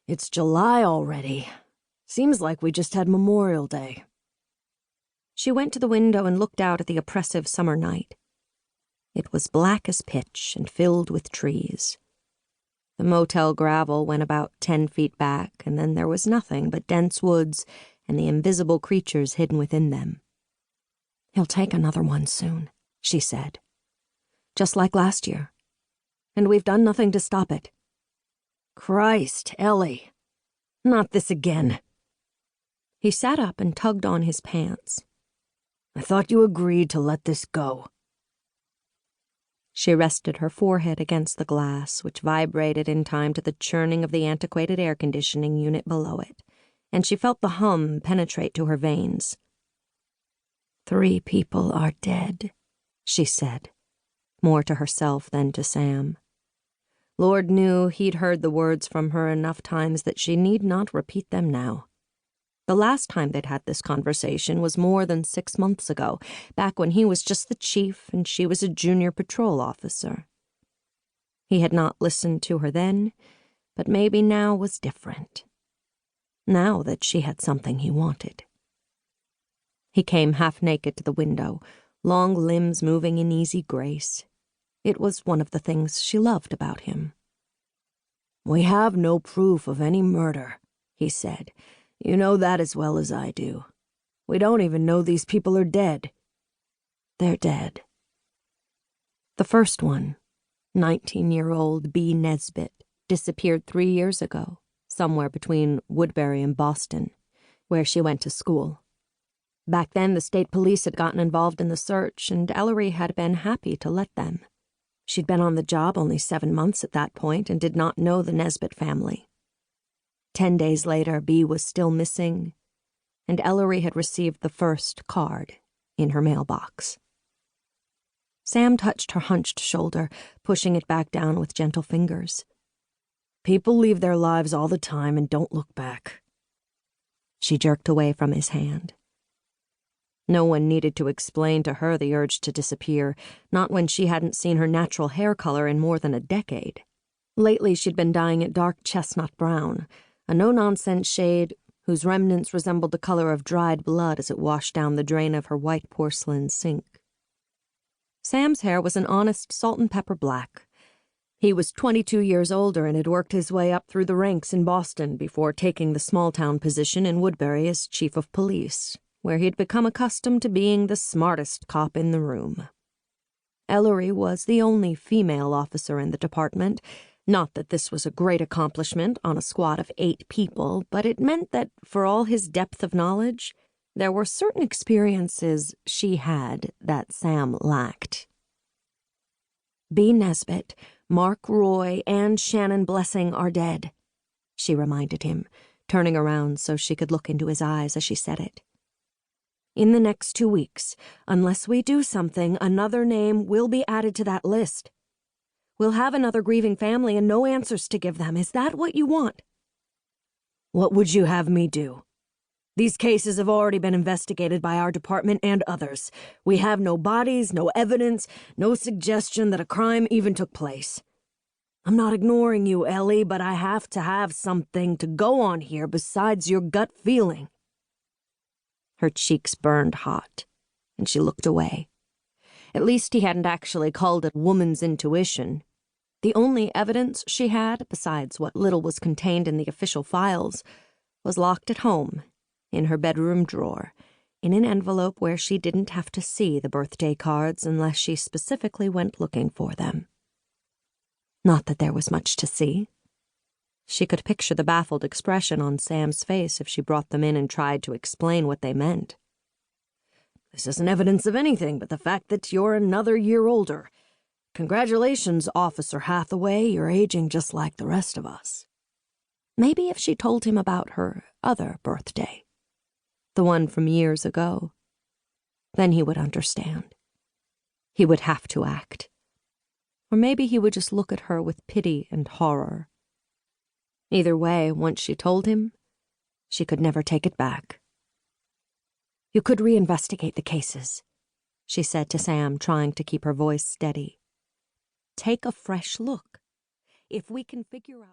It's July already. Seems like we just had Memorial Day. She went to the window and looked out at the oppressive summer night. It was black as pitch and filled with trees. The motel gravel went about 10 feet back, and then there was nothing but dense woods and the invisible creatures hidden within them. "He'll take another one soon," she said. "Just like last year. And we've done nothing to stop it." "Christ, Ellie. Not this again." He sat up and tugged on his pants. "I thought you agreed to let this go." She rested her forehead against the glass, which vibrated in time to the churning of the antiquated air conditioning unit below it, and she felt the hum penetrate to her veins. 3 people are dead," she said, more to herself than to Sam. Lord knew he'd heard the words from her enough times that she need not repeat them now. The last time they'd had this conversation was more than 6 months ago, back when he was just the chief and she was a junior patrol officer. He had not listened to her then, but maybe now was different. Now that she had something he wanted. He came half-naked to the window, long limbs moving in easy grace. It was one of the things she loved about him. "We have no proof of any murder," he said. "You know that as well as I do. We don't even know these people are dead." "They're dead." The first one, 19-year-old B. Nesbitt, disappeared 3 years ago, somewhere between Woodbury and Boston, where she went to school. Back then, the state police had gotten involved in the search, and Ellery had been happy to let them. She'd been on the job only 7 months at that point and did not know the Nesbitt family. 10 days later, Bea was still missing, and Ellery had received the first card in her mailbox. Sam touched her hunched shoulder, pushing it back down with gentle fingers. "People leave their lives all the time and don't look back." She jerked away from his hand. No one needed to explain to her the urge to disappear, not when she hadn't seen her natural hair color in more than a decade. Lately, she'd been dyeing it dark chestnut brown, a no-nonsense shade whose remnants resembled the color of dried blood as it washed down the drain of her white porcelain sink. Sam's hair was an honest salt-and-pepper black. He was 22 years older and had worked his way up through the ranks in Boston before taking the small-town position in Woodbury as chief of police, where he'd become accustomed to being the smartest cop in the room. Ellery was the only female officer in the department. Not that this was a great accomplishment on a squad of 8 people, but it meant that, for all his depth of knowledge, there were certain experiences she had that Sam lacked. "B. Nesbitt, Mark Roy, and Shannon Blessing are dead," she reminded him, turning around so she could look into his eyes as she said it. "In the next 2 weeks, unless we do something, another name will be added to that list. We'll have another grieving family and no answers to give them. Is that what you want?" "What would you have me do? These cases have already been investigated by our department and others. We have no bodies, no evidence, no suggestion that a crime even took place. I'm not ignoring you, Ellie, but I have to have something to go on here besides your gut feeling." Her cheeks burned hot, and she looked away. At least he hadn't actually called it woman's intuition. The only evidence she had, besides what little was contained in the official files, was locked at home, in her bedroom drawer, in an envelope where she didn't have to see the birthday cards unless she specifically went looking for them. Not that there was much to see. She could picture the baffled expression on Sam's face if she brought them in and tried to explain what they meant. "This isn't evidence of anything but the fact that you're another year older. Congratulations, Officer Hathaway, you're aging just like the rest of us." Maybe if she told him about her other birthday, the one from years ago, then he would understand. He would have to act. Or maybe he would just look at her with pity and horror. Either way, once she told him, she could never take it back. "You could reinvestigate the cases," she said to Sam, trying to keep her voice steady. "Take a fresh look. If we can figure out..."